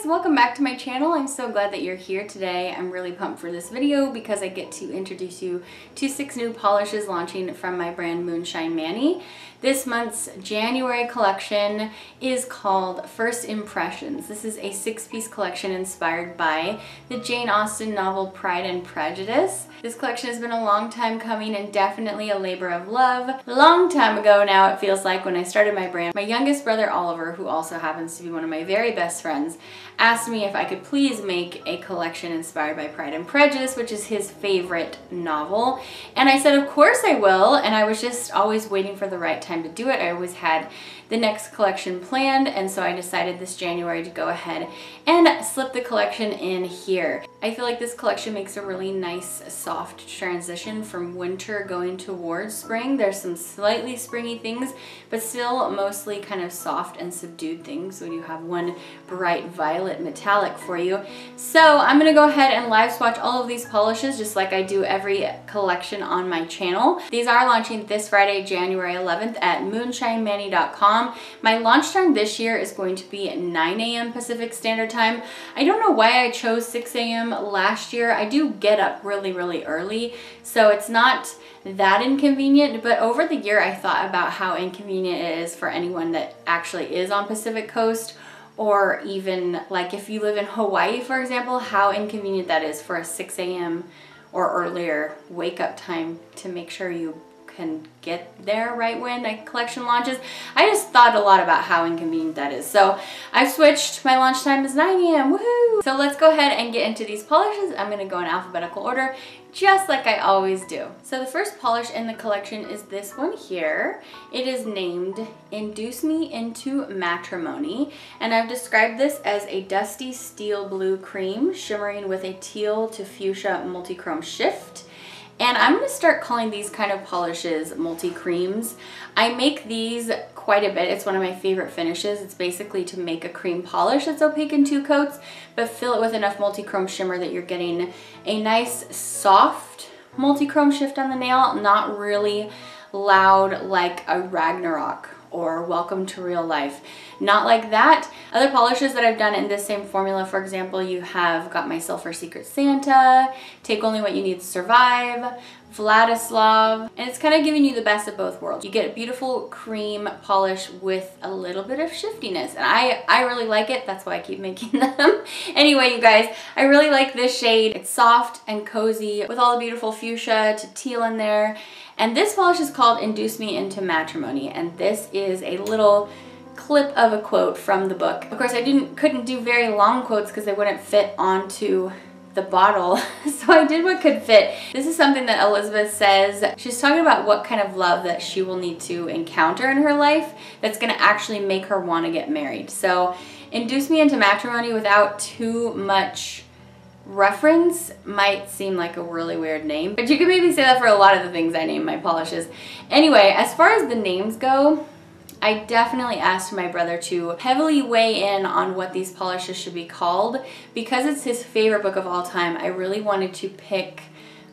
welcome back to my channel. I'm so glad that you're here today. I'm really pumped for this video because I get to introduce you to 6 new polishes launching from my brand Moonshine Manny. This month's January collection is called First Impressions. This is a 6-piece collection inspired by the Jane Austen novel Pride and Prejudice. This collection has been a long time coming and definitely a labor of love. A long time ago now, it feels like, when I started my brand, my youngest brother Oliver, who also happens to be one of my very best friends, asked me if I could please make a collection inspired by Pride and Prejudice, which is his favorite novel. And I said, of course I will, and I was just always waiting for the right time to do it. I always had the next collection planned, and so I decided this January to go ahead and slip the collection in here. I feel like this collection makes a really nice soft transition from winter going towards spring. There's some slightly springy things, but still mostly kind of soft and subdued things. So you have one bright violet metallic for you. So I'm gonna go ahead and live swatch all of these polishes just like I do every collection on my channel. These are launching this Friday, January 11th at moonshinemanny.com. My launch time this year is going to be at 9 a.m. Pacific Standard Time. I don't know why I chose 6 a.m. last year. I do get up really early, so it's not that inconvenient, but over the year I thought about how inconvenient it is for anyone that actually is on Pacific Coast, or even like if you live in Hawaii, for example, how inconvenient that is for a 6 a.m. or earlier wake up time to make sure you can get there right when a collection launches. I just thought a lot about how inconvenient that is. So I've switched. My launch time is 9 a.m. Woohoo! So let's go ahead and get into these polishes. I'm going to go in alphabetical order, just like I always do. So the first polish in the collection is this one here. It is named Induce Me into Matrimony, and I've described this as a dusty steel blue cream shimmering with a teal to fuchsia multi-chrome shift. And I'm going to start calling these kind of polishes multi-creams. I make these quite a bit. It's one of my favorite finishes. It's basically to make a cream polish that's opaque in 2 coats, but fill it with enough multi-chrome shimmer that you're getting a nice soft multi-chrome shift on the nail, not really loud like a Ragnarok or Welcome to Real Life. Not like that. Other polishes that I've done in this same formula, for example, you have Got Myself for Secret Santa, Take Only What You Need to Survive, Vladislav, and it's kind of giving you the best of both worlds. You get a beautiful cream polish with a little bit of shiftiness, and I really like it. That's why I keep making them. Anyway, you guys, I really like this shade. It's soft and cozy with all the beautiful fuchsia to teal in there. And this polish is called Induce Me into Matrimony, and this is a little clip of a quote from the book. Of course, I couldn't do very long quotes because they wouldn't fit onto the bottle, so I did what could fit. This is something that Elizabeth says. She's talking about what kind of love that she will need to encounter in her life that's going to actually make her want to get married. So Induce Me into Matrimony without too much reference might seem like a really weird name, but you could maybe say that for a lot of the things I name my polishes. Anyway, as far as the names go, I definitely asked my brother to heavily weigh in on what these polishes should be called. Because it's his favorite book of all time, I really wanted to pick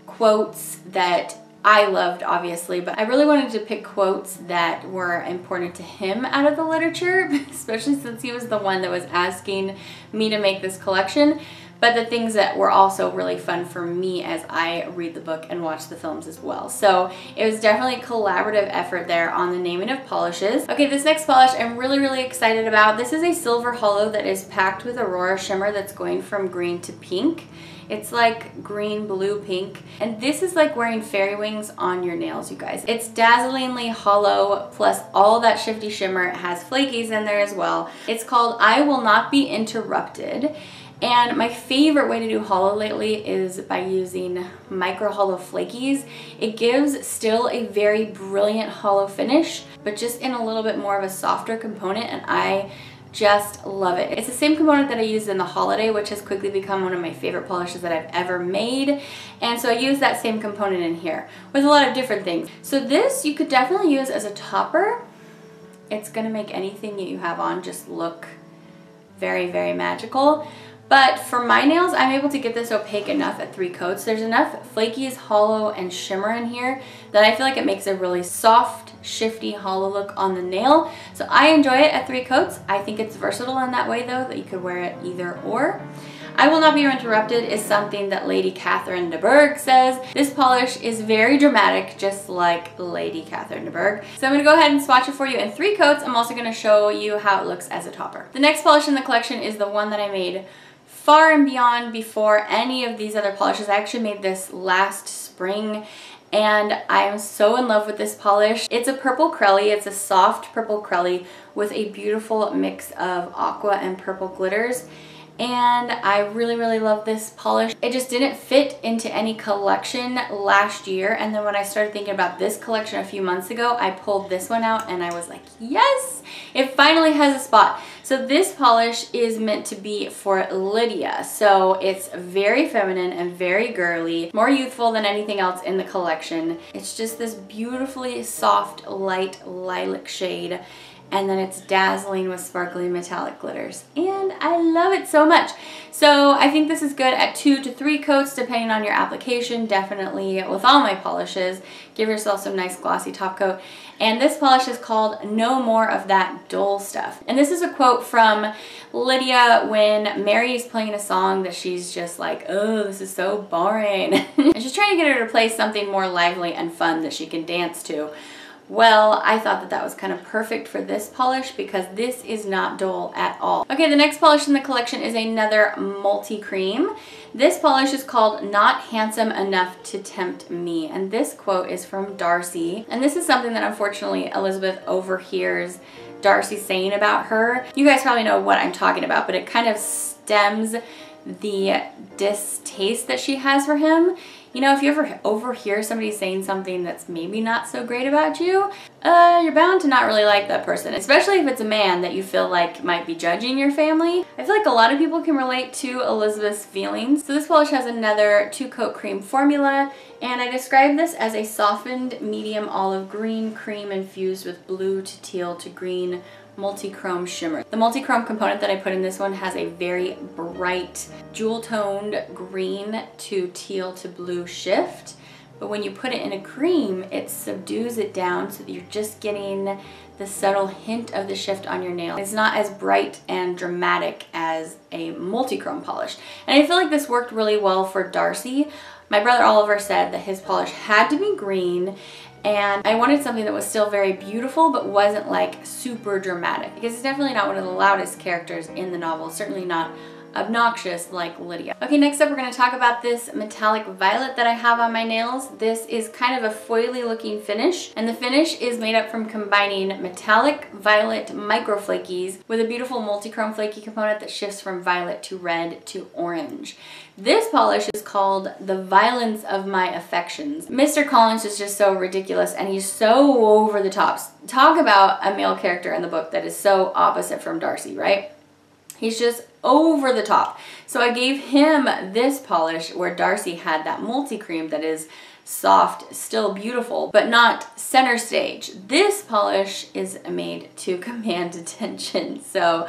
quotes that I loved, obviously, but I really wanted to pick quotes that were important to him out of the literature, especially since he was the one that was asking me to make this collection. But the things that were also really fun for me as I read the book and watch the films as well. So it was definitely a collaborative effort there on the naming of polishes. Okay, this next polish I'm really excited about. This is a silver hollow that is packed with Aurora shimmer that's going from green to pink. It's like green, blue, pink. And this is like wearing fairy wings on your nails, you guys. It's dazzlingly hollow, plus all that shifty shimmer. It has flakies in there as well. It's called I Will Not Be Interrupted. And my favorite way to do hollow lately is by using micro hollow flakies. It gives still a very brilliant hollow finish, but just in a little bit more of a softer component, and I just love it. It's the same component that I used in the Holiday, which has quickly become one of my favorite polishes that I've ever made. And so I use that same component in here with a lot of different things. So this you could definitely use as a topper. It's gonna make anything that you have on just look very magical. But for my nails, I'm able to get this opaque enough at 3 coats. There's enough flakies, hollow, and shimmer in here that I feel like it makes a really soft, shifty, hollow look on the nail. So I enjoy it at 3 coats. I think it's versatile in that way though, that you could wear it either or. I Will Not Be Interrupted is something that Lady Catherine de Bourgh says. This polish is very dramatic, just like Lady Catherine de Bourgh. So I'm gonna go ahead and swatch it for you in 3 coats. I'm also gonna show you how it looks as a topper. The next polish in the collection is the one that I made far and beyond before any of these other polishes. I actually made this last spring and I am so in love with this polish. It's a purple crelly. It's a soft purple crelly with a beautiful mix of aqua and purple glitters. And I really, really love this polish. It just didn't fit into any collection last year. And then when I started thinking about this collection a few months ago, I pulled this one out and I was like, yes, it finally has a spot. So this polish is meant to be for Lydia. So it's very feminine and very girly, more youthful than anything else in the collection. It's just this beautifully soft, light lilac shade. And then it's dazzling with sparkly metallic glitters. And I love it so much. So I think this is good at 2 to 3 coats depending on your application. Definitely with all my polishes, give yourself some nice glossy top coat. And this polish is called No More of That Dole Stuff. And this is a quote from Lydia when Mary is playing a song that she's just like, oh, this is so boring. And she's trying to get her to play something more lively and fun that she can dance to. Well, I thought that that was kind of perfect for this polish because this is not dull at all. Okay, the next polish in the collection is another multi-cream. This polish is called Not Handsome Enough to Tempt Me, and this quote is from Darcy. And this is something that unfortunately Elizabeth overhears Darcy saying about her. You guys probably know what I'm talking about, but it kind of stems the distaste that she has for him. You know, if you ever overhear somebody saying something that's maybe not so great about you, you're bound to not really like that person, especially if it's a man that you feel like might be judging your family. I feel like a lot of people can relate to Elizabeth's feelings. So this polish has another 2-coat cream formula, and I describe this as a softened medium olive green cream infused with blue to teal to green multi-chrome shimmer. The multi-chrome component that I put in this one has a very bright jewel-toned green to teal to blue shift, but when you put it in a cream, it subdues it down so that you're just getting the subtle hint of the shift on your nail. It's not as bright and dramatic as a multi-chrome polish. And I feel like this worked really well for Darcy. My brother Oliver said that his polish had to be green, and I wanted something that was still very beautiful but wasn't like super dramatic, because it's definitely not one of the loudest characters in the novel, certainly not obnoxious like Lydia. Okay, next up we're going to talk about this metallic violet that I have on my nails. This is kind of a foily looking finish, and the finish is made up from combining metallic violet microflakies with a beautiful multi-chrome flaky component that shifts from violet to red to orange. This polish is called The Violence of My Affections. Mr. Collins is just so ridiculous and he's so over the top. Talk about a male character in the book that is so opposite from Darcy, right? He's just over the top. So I gave him this polish where Darcy had that multi-cream that is soft, still beautiful, but not center stage. This polish is made to command attention. So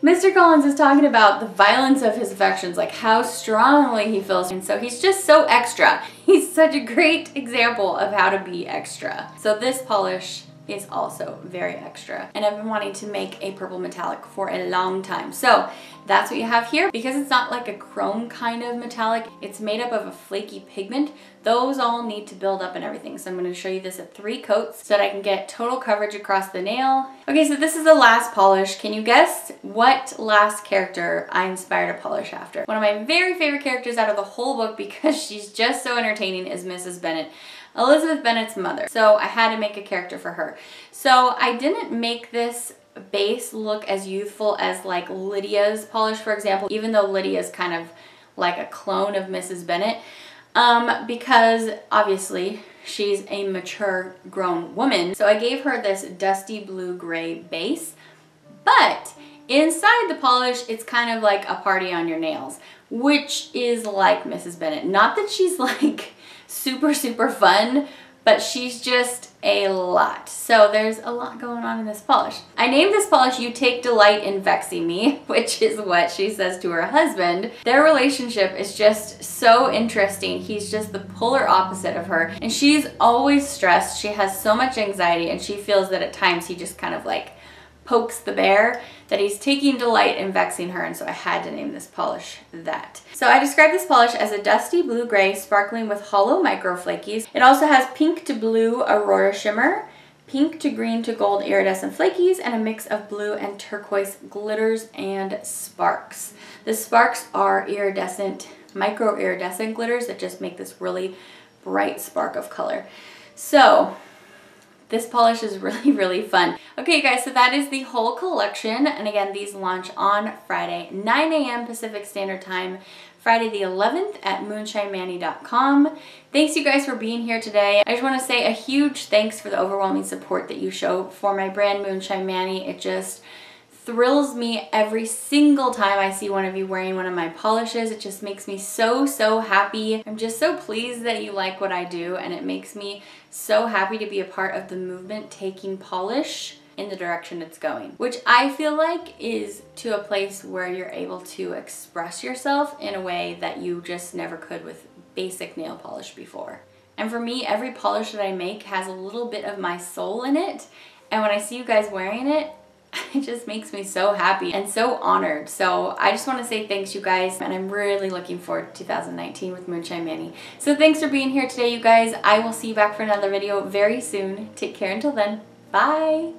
Mr. Collins is talking about the violence of his affections, like how strongly he feels. And so he's just so extra. He's such a great example of how to be extra. So this polish is also very extra, and I've been wanting to make a purple metallic for a long time. So that's what you have here. Because it's not like a chrome kind of metallic, it's made up of a flaky pigment. Those all need to build up and everything. So I'm going to show you this at 3 coats so that I can get total coverage across the nail. Okay, so this is the last polish. Can you guess what last character I inspired a polish after? One of my very favorite characters out of the whole book, because she's just so entertaining, is Mrs. Bennet. Elizabeth Bennet's mother. So I had to make a character for her. So I didn't make this base look as youthful as like Lydia's polish, for example, even though Lydia's kind of like a clone of Mrs. Bennet, because obviously she's a mature grown woman. So I gave her this dusty blue-gray base, but inside the polish, it's kind of like a party on your nails, which is like Mrs. Bennet. Not that she's like super fun, but she's just a lot. So there's a lot going on in this polish. I named this polish You Take Delight in Vexing Me, which is what she says to her husband. Their relationship is just so interesting. He's just the polar opposite of her, and she's always stressed. She has so much anxiety, and she feels that at times he just kind of like pokes the bear, that he's taking delight in vexing her, and so I had to name this polish that. So I describe this polish as a dusty blue-gray sparkling with hollow micro flakies. It also has pink to blue aurora shimmer, pink to green to gold iridescent flakies, and a mix of blue and turquoise glitters and sparks. The sparks are iridescent, micro iridescent glitters that just make this really bright spark of color. So this polish is really, really fun. Okay guys, so that is the whole collection. And again, these launch on Friday, 9 a.m. Pacific Standard Time, Friday the 11th at moonshinemanny.com. Thanks you guys for being here today. I just want to say a huge thanks for the overwhelming support that you show for my brand Moonshine Manny. It just thrills me every single time I see one of you wearing one of my polishes. It just makes me so, so happy. I'm just so pleased that you like what I do, and it makes me so happy to be a part of the movement taking polish in the direction it's going, which I feel like is to a place where you're able to express yourself in a way that you just never could with basic nail polish before. And for me, every polish that I make has a little bit of my soul in it, and when I see you guys wearing it, it just makes me so happy and so honored. So I just want to say thanks you guys, and I'm really looking forward to 2019 with Moonshine Manny. So thanks for being here today you guys. I will see you back for another video very soon. Take care until then. Bye!